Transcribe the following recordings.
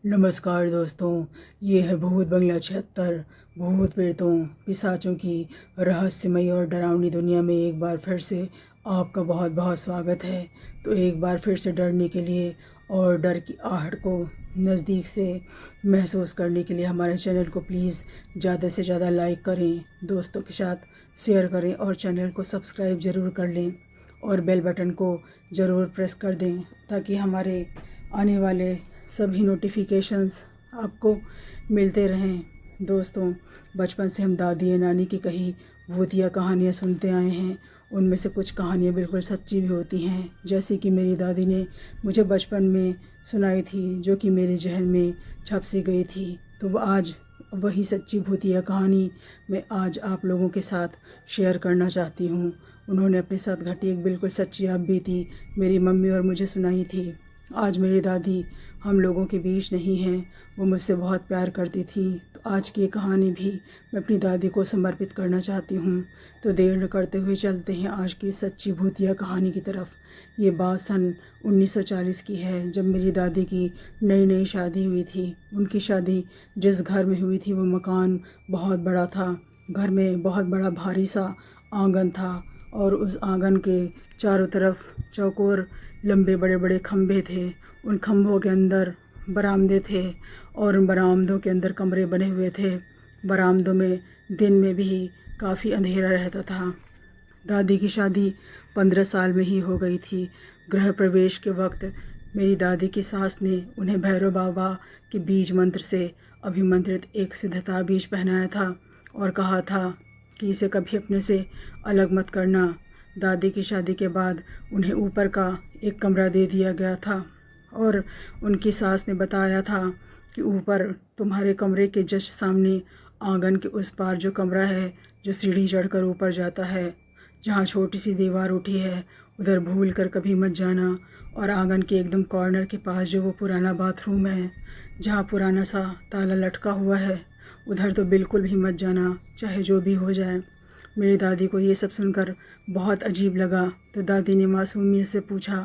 नमस्कार दोस्तों, ये है भूत बंगला 76। भूत प्रेतों पिशाचों की रहस्यमयी और डरावनी दुनिया में एक बार फिर से आपका बहुत बहुत स्वागत है। तो एक बार फिर से डरने के लिए और डर की आहट को नज़दीक से महसूस करने के लिए हमारे चैनल को प्लीज़ ज़्यादा से ज़्यादा लाइक करें, दोस्तों के साथ शेयर करें और चैनल को सब्सक्राइब ज़रूर कर लें और बेल बटन को ज़रूर प्रेस कर दें ताकि हमारे आने वाले सभी नोटिफिकेशंस आपको मिलते रहें। दोस्तों, बचपन से हम दादी या नानी की कही भूतिया कहानियाँ सुनते आए हैं। उनमें से कुछ कहानियाँ बिल्कुल सच्ची भी होती हैं, जैसे कि मेरी दादी ने मुझे बचपन में सुनाई थी, जो कि मेरे जहन में छप सी गई थी। तो वो आज वही सच्ची भूतिया कहानी मैं आज आप लोगों के साथ शेयर करना चाहती हूँ। उन्होंने अपने साथ घटी एक बिल्कुल सच्ची आप बीती मेरी मम्मी और मुझे सुनाई थी। आज मेरी दादी हम लोगों के बीच नहीं हैं, वो मुझसे बहुत प्यार करती थी। तो आज की ये कहानी भी मैं अपनी दादी को समर्पित करना चाहती हूँ। तो देर न करते हुए चलते हैं आज की सच्ची भूतिया कहानी की तरफ। ये बात सन 1940 की है, जब मेरी दादी की नई नई शादी हुई थी। उनकी शादी जिस घर में हुई थी वो मकान बहुत बड़ा था। घर में बहुत बड़ा भारी सा आंगन था और उस आंगन के चारों तरफ चौकोर लंबे बड़े बड़े खम्भे थे। उन खम्भों के अंदर बरामदे थे और उन बरामदों के अंदर कमरे बने हुए थे। बरामदों में दिन में भी काफ़ी अंधेरा रहता था। दादी की शादी 15 साल में ही हो गई थी। गृह प्रवेश के वक्त मेरी दादी की सास ने उन्हें भैरव बाबा के बीज मंत्र से अभिमंत्रित एक सिद्धता बीज पहनाया था और कहा था कि इसे कभी अपने से अलग मत करना। दादी की शादी के बाद उन्हें ऊपर का एक कमरा दे दिया गया था और उनकी सास ने बताया था कि ऊपर तुम्हारे कमरे के जस्ट सामने आंगन के उस पार जो कमरा है, जो सीढ़ी चढ़कर ऊपर जाता है, जहाँ छोटी सी दीवार उठी है, उधर भूल कर कभी मत जाना। और आंगन के एकदम कॉर्नर के पास जो वो पुराना बाथरूम है, जहाँ पुराना सा ताला लटका हुआ है, उधर तो बिल्कुल भी मत जाना, चाहे जो भी हो जाए। मेरी दादी को ये सब सुनकर बहुत अजीब लगा। तो दादी ने मासूमियत से पूछा,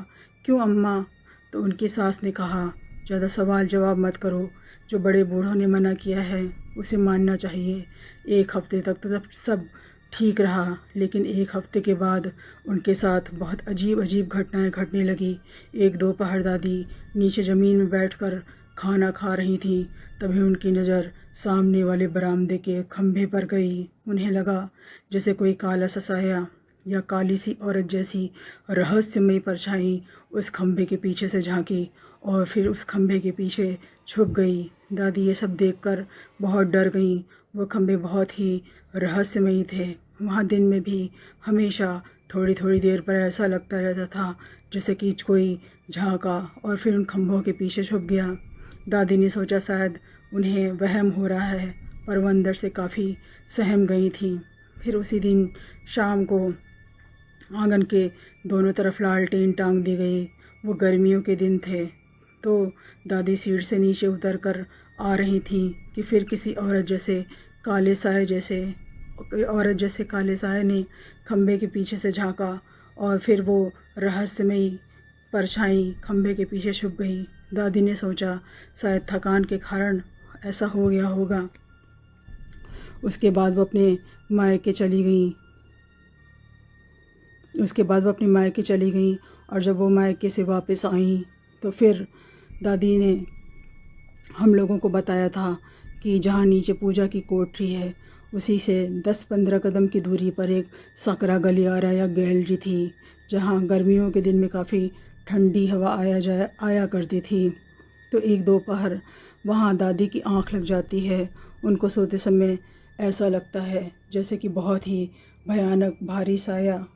क्यों अम्मा? तो उनकी सास ने कहा, ज़्यादा सवाल जवाब मत करो, जो बड़े बूढ़ों ने मना किया है उसे मानना चाहिए। एक हफ्ते तक तो सब ठीक रहा, लेकिन एक हफ्ते के बाद उनके साथ बहुत अजीब अजीब घटनाएं घटने लगी। एक दोपहर दादी नीचे ज़मीन में बैठकर खाना खा रही थी, तभी उनकी नज़र सामने वाले बरामदे के खंभे पर गई। उन्हें लगा जैसे कोई काला सा साया या काली सी औरत जैसी रहस्यमयी परछाई उस खंभे के पीछे से झांकी और फिर उस खंभे के पीछे छुप गई। दादी ये सब देखकर बहुत डर गईं। वो खंभे बहुत ही रहस्यमयी थे। वहाँ दिन में भी हमेशा थोड़ी थोड़ी देर पर ऐसा लगता रहता था जैसे कि कोई झांका और फिर उन खंभों के पीछे छुप गया। दादी ने सोचा शायद उन्हें वहम हो रहा है, पर वो अंदर से काफ़ी सहम गई थी। फिर उसी दिन शाम को आंगन के दोनों तरफ लालटेन टांग दी गई। वो गर्मियों के दिन थे। तो दादी सीढ़ी से नीचे उतर कर आ रही थी कि फिर किसी औरत जैसे काले साए ने खंभे के पीछे से झांका और फिर वो रहस्यमयी परछाई खंभे के पीछे छुप गई। दादी ने सोचा शायद थकान के कारण ऐसा हो गया होगा। उसके बाद वो अपने मायके चली गई और जब वो मायके से वापस आई तो फिर दादी ने हम लोगों को बताया था कि जहाँ नीचे पूजा की कोठरी है, उसी से 10-15 कदम की दूरी पर एक सकरा गलियारा या गैलरी थी, जहाँ गर्मियों के दिन में काफ़ी ठंडी हवा आया करती थी। तो एक दोपहर वहाँ दादी की आंख लग जाती है। उनको सोते समय ऐसा लगता है जैसे कि बहुत ही भयानक भारी साया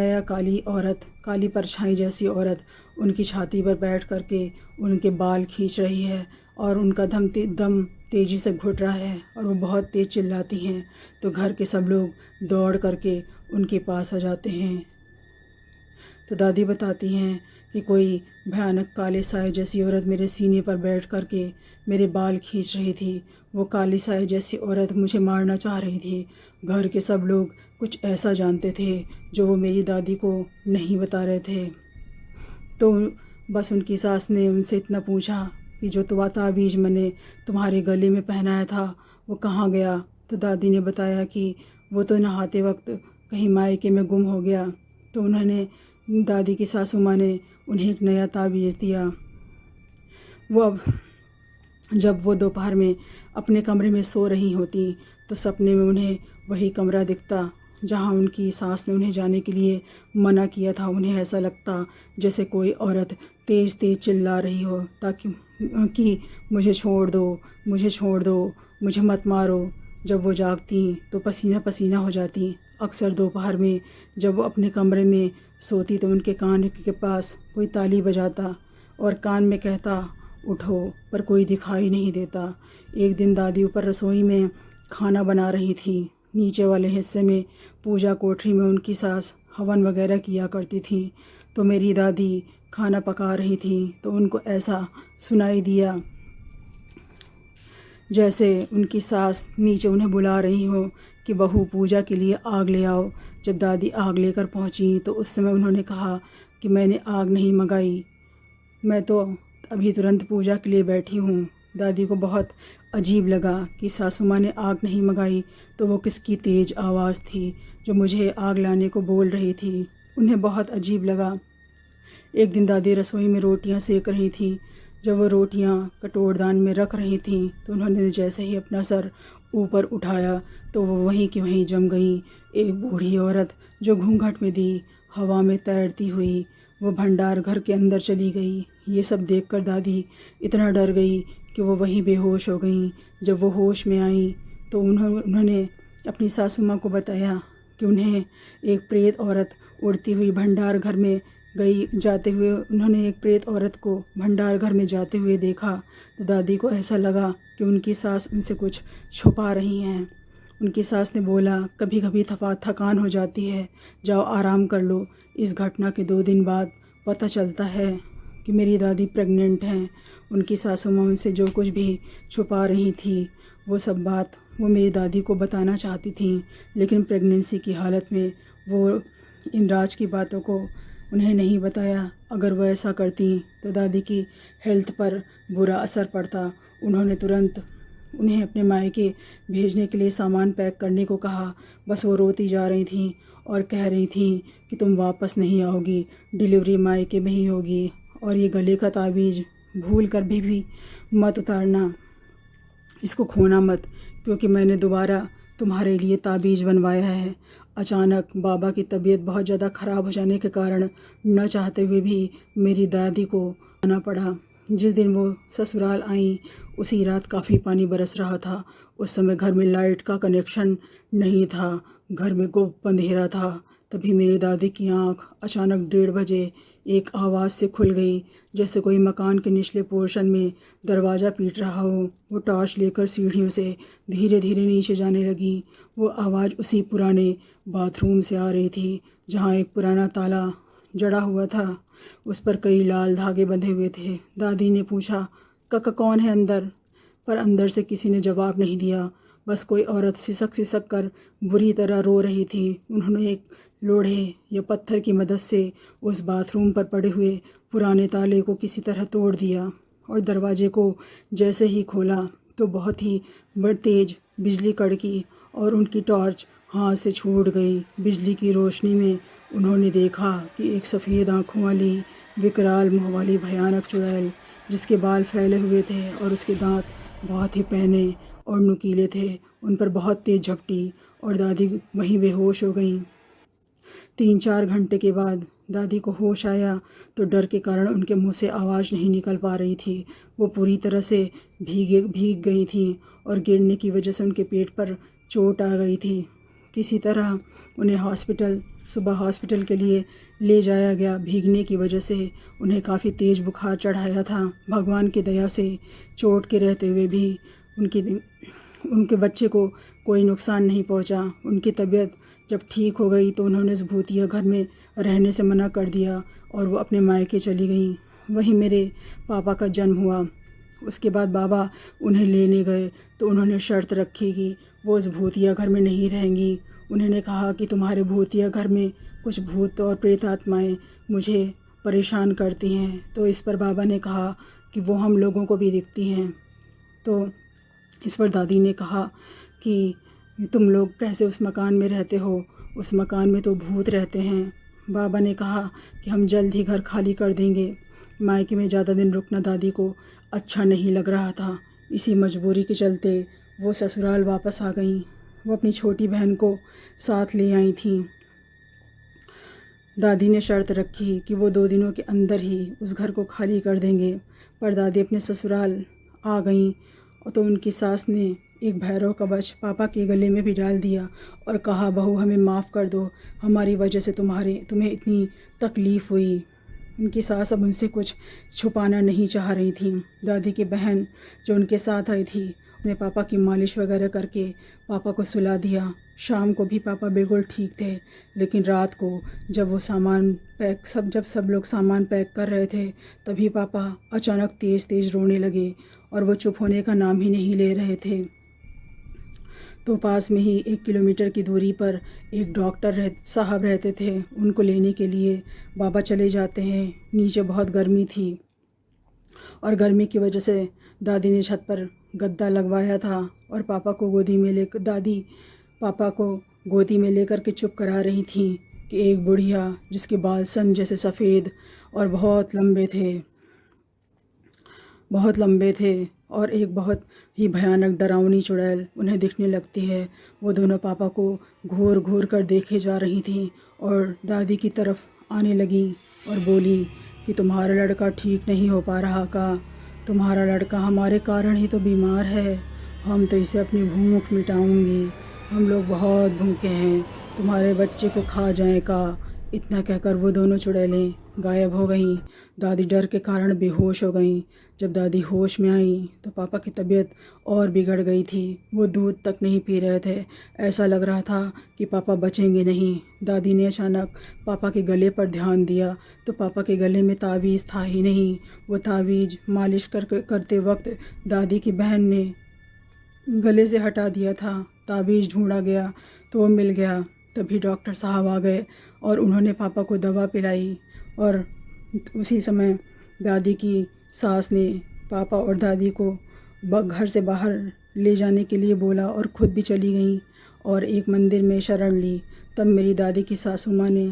या काली परछाई जैसी औरत उनकी छाती पर बैठ करके उनके बाल खींच रही है और उनका दम तेज़ी से घुट रहा है और वो बहुत तेज़ चिल्लाती हैं। तो घर के सब लोग दौड़ करके उनके पास आ जाते हैं। तो दादी बताती हैं कि कोई भयानक काले साए जैसी औरत मेरे सीने पर बैठ करके मेरे बाल खींच रही थी। वो काली साए जैसी औरत मुझे मारना चाह रही थी। घर के सब लोग कुछ ऐसा जानते थे जो वो मेरी दादी को नहीं बता रहे थे। तो बस उनकी सास ने उनसे इतना पूछा कि जो तावीज़ मैंने तुम्हारे गले में पहनाया था वो कहाँ गया। तो दादी ने बताया कि वो तो नहाते वक्त कहीं मायके में गुम हो गया। तो उन्होंने दादी की सासू माँ ने उन्हें एक नया तावीज़ दिया। जब वो दोपहर में अपने कमरे में सो रही होती तो सपने में उन्हें वही कमरा दिखता जहाँ उनकी सास ने उन्हें जाने के लिए मना किया था। उन्हें ऐसा लगता जैसे कोई औरत तेज़ तेज़ चिल्ला रही हो ताकि कि मुझे छोड़ दो, मुझे छोड़ दो, मुझे मत मारो। जब वो जागती तो पसीना पसीना हो जाती। अक्सर दोपहर में जब वो अपने कमरे में सोती तो उनके कान के पास कोई ताली बजाता और कान में कहता उठो, पर कोई दिखाई नहीं देता। एक दिन दादी ऊपर रसोई में खाना बना रही थी। नीचे वाले हिस्से में पूजा कोठरी में उनकी सास हवन वगैरह किया करती थी। तो मेरी दादी खाना पका रही थी तो उनको ऐसा सुनाई दिया जैसे उनकी सास नीचे उन्हें बुला रही हो कि बहू पूजा के लिए आग ले आओ। जब दादी आग लेकर पहुंची तो उस समय उन्होंने कहा कि मैंने आग नहीं मंगाई, मैं तो अभी तुरंत पूजा के लिए बैठी हूँ। दादी को बहुत अजीब लगा कि सासू माँ ने आग नहीं मंगाई तो वो किसकी तेज़ आवाज़ थी जो मुझे आग लाने को बोल रही थी। उन्हें बहुत अजीब लगा। एक दिन दादी रसोई में रोटियां सेक रही थी। जब वो रोटियां कटोरदान में रख रही थीं तो उन्होंने जैसे ही अपना सर ऊपर उठाया तो वो वहीं की वहीं जम गई। एक बूढ़ी औरत जो घूंघट में दी हवा में तैरती हुई वो भंडार घर के अंदर चली गई। ये सब देखकर दादी इतना डर गई कि वो वहीं बेहोश हो गई। जब वो होश में आई तो उन्होंने अपनी सासू माँ को बताया कि उन्हें एक प्रेत औरत उड़ती हुई भंडार घर में उन्होंने एक प्रेत औरत को भंडार घर में जाते हुए देखा। तो दादी को ऐसा लगा कि उनकी सास उनसे कुछ छुपा रही हैं। उनकी सास ने बोला, कभी कभी थकान हो जाती है, जाओ आराम कर लो। इस घटना के 2 दिन बाद पता चलता है कि मेरी दादी प्रेग्नेंट हैं। उनकी सासू माँ उनसे जो कुछ भी छुपा रही थी वो सब बात वो मेरी दादी को बताना चाहती थी, लेकिन प्रेगनेंसी की हालत में वो इन राज की बातों को उन्हें नहीं बताया। अगर वो ऐसा करती तो दादी की हेल्थ पर बुरा असर पड़ता। उन्होंने तुरंत उन्हें अपने मायके भेजने के लिए सामान पैक करने को कहा। बस वो रोती जा रही थी और कह रही थी कि तुम वापस नहीं आओगी, डिलीवरी मायके में ही होगी, और ये गले का तावीज़ भूल कर भी मत उतारना, इसको खोना मत, क्योंकि मैंने दोबारा तुम्हारे लिए ताबीज़ बनवाया है। अचानक बाबा की तबीयत बहुत ज़्यादा ख़राब हो जाने के कारण न चाहते हुए भी मेरी दादी को आना पड़ा। जिस दिन वो ससुराल आई उसी रात काफ़ी पानी बरस रहा था। उस समय घर में लाइट का कनेक्शन नहीं था, घर में गुप्त अंधेरा था। तभी मेरी दादी की आंख अचानक 1:30 बजे एक आवाज़ से खुल गई, जैसे कोई मकान के निचले पोर्शन में दरवाज़ा पीट रहा हो। वो टॉर्च लेकर सीढ़ियों से धीरे धीरे नीचे जाने लगी। वो आवाज़ उसी पुराने बाथरूम से आ रही थी जहाँ एक पुराना ताला जड़ा हुआ था, उस पर कई लाल धागे बंधे हुए थे। दादी ने पूछा, काका कौन है अंदर? पर अंदर से किसी ने जवाब नहीं दिया। बस कोई औरत सिसक कर बुरी तरह रो रही थी। उन्होंने एक लोढ़े या पत्थर की मदद से उस बाथरूम पर पड़े हुए पुराने ताले को किसी तरह तोड़ दिया और दरवाजे को जैसे ही खोला तो बहुत ही तेज़ बिजली कड़की और उनकी टॉर्च हाथ से छूट गई। बिजली की रोशनी में उन्होंने देखा कि एक सफ़ेद आँखों वाली विकराल मुँह वाली भयानक चुड़ैल, जिसके बाल फैले हुए थे और उसके दांत बहुत ही पैने और नुकीले थे, उन पर बहुत तेज़ झपटी और दादी वहीं बेहोश हो गई। 3-4 घंटे के बाद दादी को होश आया तो डर के कारण उनके मुंह से आवाज़ नहीं निकल पा रही थी। वो पूरी तरह से भीग गई थी और गिरने की वजह से उनके पेट पर चोट आ गई थी। किसी तरह उन्हें सुबह हॉस्पिटल के लिए ले जाया गया। भीगने की वजह से उन्हें काफ़ी तेज़ बुखार चढ़ाया था। भगवान की दया से चोट के रहते हुए भी उनके बच्चे को कोई नुकसान नहीं पहुंचा। उनकी तबीयत जब ठीक हो गई तो उन्होंने इस भूतिया घर में रहने से मना कर दिया और वो अपने मायके चली गई। वहीं मेरे पापा का जन्म हुआ। उसके बाद बाबा उन्हें लेने गए तो उन्होंने शर्त रखी कि वो इस भूतिया घर में नहीं रहेंगी। उन्होंने कहा कि तुम्हारे भूतिया घर में कुछ भूत और प्रेत आत्माएँ मुझे परेशान करती हैं। तो इस पर बाबा ने कहा कि वो हम लोगों को भी दिखती हैं। तो इस पर दादी ने कहा कि तुम लोग कैसे उस मकान में रहते हो, उस मकान में तो भूत रहते हैं। बाबा ने कहा कि हम जल्द ही घर खाली कर देंगे। मायके में ज़्यादा दिन रुकना दादी को अच्छा नहीं लग रहा था। इसी मजबूरी के चलते वो ससुराल वापस आ गईं। वो अपनी छोटी बहन को साथ ले आई थीं। दादी ने शर्त रखी कि वो 2 दिनों के अंदर ही उस घर को खाली कर देंगे, पर दादी अपने ससुराल आ गईं तो उनकी सास ने एक भैरव कवच पापा के गले में भी डाल दिया और कहा, बहू हमें माफ़ कर दो, हमारी वजह से तुम्हें इतनी तकलीफ़ हुई। उनकी सास अब उनसे कुछ छुपाना नहीं चाह रही थी। दादी की बहन जो उनके साथ आई थी उसने पापा की मालिश वगैरह करके पापा को सुला दिया। शाम को भी पापा बिल्कुल ठीक थे, लेकिन रात को जब सब लोग सामान पैक कर रहे थे तभी पापा अचानक तेज़ तेज़ रोने लगे और वो चुप होने का नाम ही नहीं ले रहे थे। तो पास में ही 1 किलोमीटर की दूरी पर एक डॉक्टर साहब रहते थे। उनको लेने के लिए बाबा चले जाते हैं। नीचे बहुत गर्मी थी और गर्मी की वजह से दादी ने छत पर गद्दा लगवाया था और दादी पापा को गोदी में लेकर के चुप करा रही थी कि एक बुढ़िया जिसके बाल सन जैसे सफ़ेद और बहुत लंबे थे और एक बहुत ही भयानक डरावनी चुड़ैल उन्हें दिखने लगती है। वो दोनों पापा को घूर घूर कर देखे जा रही थीं और दादी की तरफ आने लगी और बोली कि तुम्हारा लड़का ठीक नहीं हो पा रहा का, तुम्हारा लड़का हमारे कारण ही तो बीमार है, हम तो इसे अपनी भूख मिटाऊंगी, हम लोग बहुत भूखे हैं, तुम्हारे बच्चे को खा जाए का। इतना कहकर वो दोनों चुड़ैलें गायब हो गईं। दादी डर के कारण बेहोश हो गईं। जब दादी होश में आई तो पापा की तबीयत और बिगड़ गई थी। वो दूध तक नहीं पी रहे थे। ऐसा लग रहा था कि पापा बचेंगे नहीं। दादी ने अचानक पापा के गले पर ध्यान दिया तो पापा के गले में तावीज़ था ही नहीं। वो तावीज़ मालिश करते वक्त दादी की बहन ने गले से हटा दिया था। तावीज़ ढूंढा गया तो वो मिल गया। तभी डॉक्टर साहब आ गए और उन्होंने पापा को दवा पिलाई और उसी समय दादी की सास ने पापा और दादी को घर से बाहर ले जाने के लिए बोला और ख़ुद भी चली गई और एक मंदिर में शरण ली। तब मेरी दादी की सासू माँ ने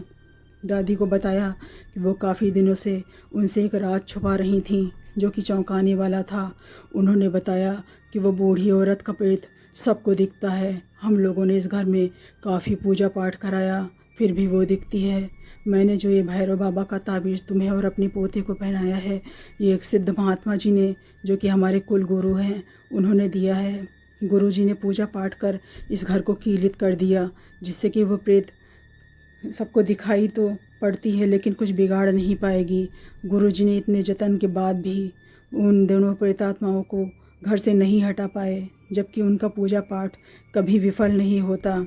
दादी को बताया कि वो काफ़ी दिनों से उनसे एक राज छुपा रही थीं जो कि चौंकाने वाला था। उन्होंने बताया कि वो बूढ़ी औरत का प्रेत सबको दिखता है। हम लोगों ने इस घर में काफ़ी पूजा पाठ कराया फिर भी वो दिखती है। मैंने जो ये भैरव बाबा का ताबीज़ तुम्हें और अपनी पोते को पहनाया है, ये एक सिद्ध महात्मा जी ने, जो कि हमारे कुल गुरु हैं, उन्होंने दिया है। गुरु जी ने पूजा पाठ कर इस घर को कीलित कर दिया, जिससे कि वो प्रेत सबको दिखाई तो पड़ती है लेकिन कुछ बिगाड़ नहीं पाएगी। गुरु जी ने इतने जतन के बाद भी उन दोनों प्रेतात्माओं को घर से नहीं हटा पाए, जबकि उनका पूजा पाठ कभी विफल नहीं होता।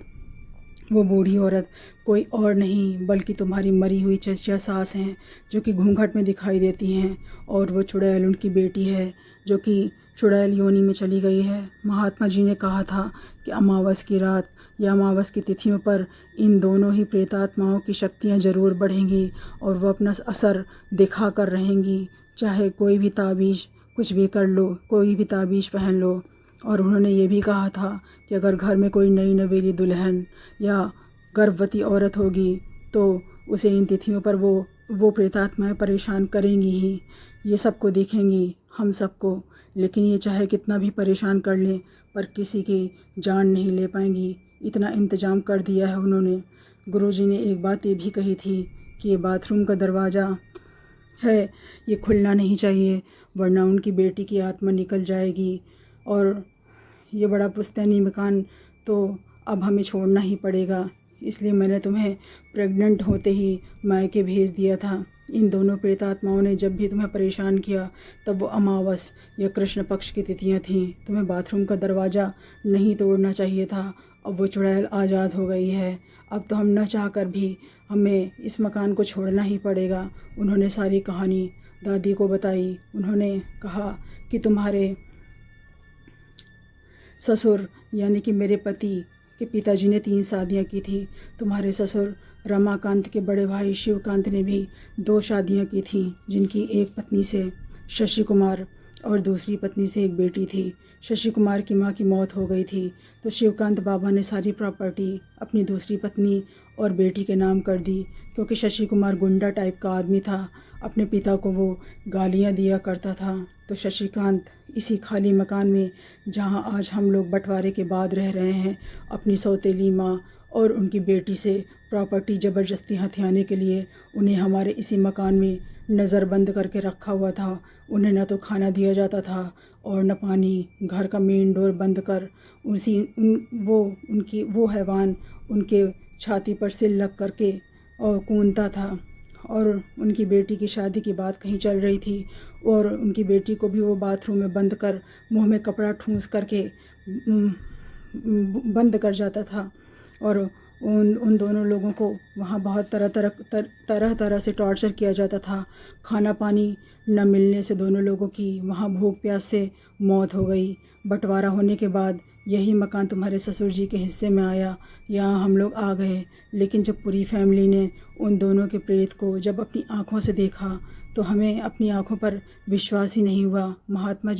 वो बूढ़ी औरत कोई और नहीं बल्कि तुम्हारी मरी हुई चचा सास हैं, जो कि घूंघट में दिखाई देती हैं, और वो चुड़ैल उनकी बेटी है, जो कि चुड़ैल योनि में चली गई है। महात्मा जी ने कहा था कि अमावस की रात या अमावस की तिथियों पर इन दोनों ही प्रेतात्माओं की शक्तियाँ ज़रूर बढ़ेंगी और वो अपना असर दिखा कर रहेंगी, चाहे कोई भी ताबीज़ कुछ भी कर लो, कोई भी ताबीज़ पहन लो। और उन्होंने ये भी कहा था कि अगर घर में कोई नई नवेली दुल्हन या गर्भवती औरत होगी तो उसे इन तिथियों पर वो प्रेतात्माएं परेशान करेंगी ही। ये सबको दिखेंगी, हम सबको, लेकिन ये चाहे कितना भी परेशान कर लें पर किसी की जान नहीं ले पाएंगी। इतना इंतज़ाम कर दिया है उन्होंने। गुरुजी ने एक बात ये भी कही थी कि ये बाथरूम का दरवाज़ा है, ये खुलना नहीं चाहिए, वरना उनकी बेटी की आत्मा निकल जाएगी और ये बड़ा पुश्तैनी मकान तो अब हमें छोड़ना ही पड़ेगा। इसलिए मैंने तुम्हें प्रेग्नेंट होते ही मायके भेज दिया था। इन दोनों प्रेतात्माओं ने जब भी तुम्हें परेशान किया तब वो अमावस या कृष्ण पक्ष की तिथियां थीं। तुम्हें बाथरूम का दरवाज़ा नहीं तोड़ना चाहिए था। अब वो चुड़ैल आज़ाद हो गई है। अब तो हम न चाह कर भी हमें इस मकान को छोड़ना ही पड़ेगा। उन्होंने सारी कहानी दादी को बताई। उन्होंने कहा कि तुम्हारे ससुर यानी कि मेरे पति के पिताजी ने 3 शादियां की थी। तुम्हारे ससुर रमाकांत के बड़े भाई शिवकांत ने भी 2 शादियां की थीं, जिनकी एक पत्नी से शशि कुमार और दूसरी पत्नी से एक बेटी थी। शशि कुमार की मां की मौत हो गई थी, तो शिवकांत बाबा ने सारी प्रॉपर्टी अपनी दूसरी पत्नी और बेटी के नाम कर दी। क्योंकि शशि कुमार गुंडा टाइप का आदमी था, अपने पिता को वो गालियां दिया करता था। तो शशिकांत इसी खाली मकान में, जहां आज हम लोग बंटवारे के बाद रह रहे हैं, अपनी सौतेली माँ और उनकी बेटी से प्रॉपर्टी ज़बरदस्ती हथियाने के लिए उन्हें हमारे इसी मकान में नज़रबंद करके रखा हुआ था। उन्हें न तो खाना दिया जाता था और न पानी। घर का मेन डोर बंद कर उनकी वो हैवान उनके छाती पर सिर लग करके और कूदता था। और उनकी बेटी की शादी की बात कहीं चल रही थी और उनकी बेटी को भी वो बाथरूम में बंद कर मुंह में कपड़ा ठूंस करके बंद कर जाता था। और उन दोनों लोगों को वहाँ बहुत तरह तरह से टॉर्चर किया जाता था। खाना पानी न मिलने से दोनों लोगों की वहाँ भूख प्यास से मौत हो गई। बंटवारा होने के बाद यही मकान तुम्हारे ससुर जी के हिस्से में आया, यहाँ हम लोग आ गए। लेकिन जब पूरी फैमिली ने उन दोनों के प्रेत को जब अपनी आँखों से देखा तो हमें अपनी आँखों पर विश्वास ही नहीं हुआ। महात्मा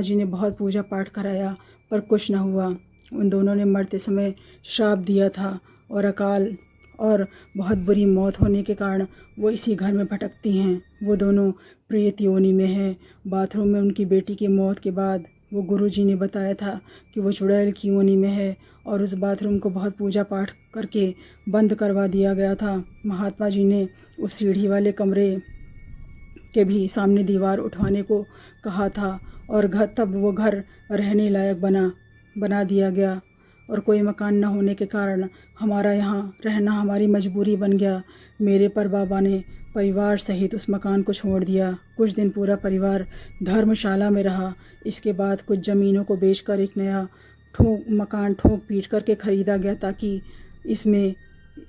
जी ने बहुत पूजा पाठ कराया पर कुछ न हुआ। उन दोनों ने मरते समय श्राप दिया था और अकाल और बहुत बुरी मौत होने के कारण वो इसी घर में भटकती हैं। वो दोनों प्रेत योनि में हैं। बाथरूम में उनकी बेटी की मौत के बाद वो गुरुजी ने बताया था कि वो चुड़ैल की योनि में है और उस बाथरूम को बहुत पूजा पाठ करके बंद करवा दिया गया था। महात्मा जी ने उस सीढ़ी वाले कमरे के भी सामने दीवार उठवाने को कहा था और तब वो घर रहने लायक बना दिया गया। और कोई मकान न होने के कारण हमारा यहाँ रहना हमारी मजबूरी बन गया। मेरे पर बाबा ने परिवार सहित उस मकान को छोड़ दिया। कुछ दिन पूरा परिवार धर्मशाला में रहा। इसके बाद कुछ ज़मीनों को बेचकर एक नया मकान ठोक पीट करके ख़रीदा गया ताकि इसमें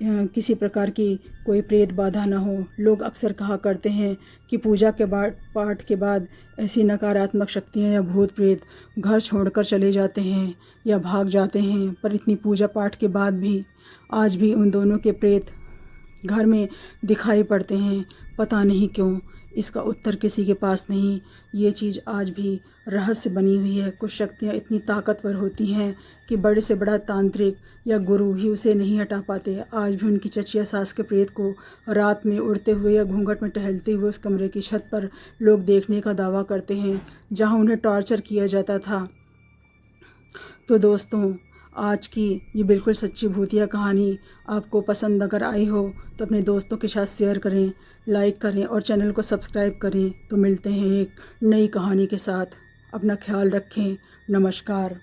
किसी प्रकार की कोई प्रेत बाधा न हो। लोग अक्सर कहा करते हैं कि पूजा के पाठ के बाद ऐसी नकारात्मक शक्तियाँ या भूत प्रेत घर छोड़कर चले जाते हैं या भाग जाते हैं, पर इतनी पूजा पाठ के बाद भी आज भी उन दोनों के प्रेत घर में दिखाई पड़ते हैं। पता नहीं क्यों, इसका उत्तर किसी के पास नहीं। ये चीज़ आज भी रहस्य बनी हुई है। कुछ शक्तियाँ इतनी ताकतवर होती हैं कि बड़े से बड़ा तांत्रिक या गुरु भी उसे नहीं हटा पाते। आज भी उनकी चचिया सास के प्रेत को रात में उड़ते हुए या घूंघट में टहलते हुए उस कमरे की छत पर लोग देखने का दावा करते हैं जहाँ उन्हें टॉर्चर किया जाता था। तो दोस्तों, आज की ये बिल्कुल सच्ची भूतिया कहानी आपको पसंद अगर आई हो तो अपने दोस्तों के साथ शेयर करें, लाइक करें और चैनल को सब्सक्राइब करें। तो मिलते हैं एक नई कहानी के साथ। अपना ख्याल रखें। नमस्कार।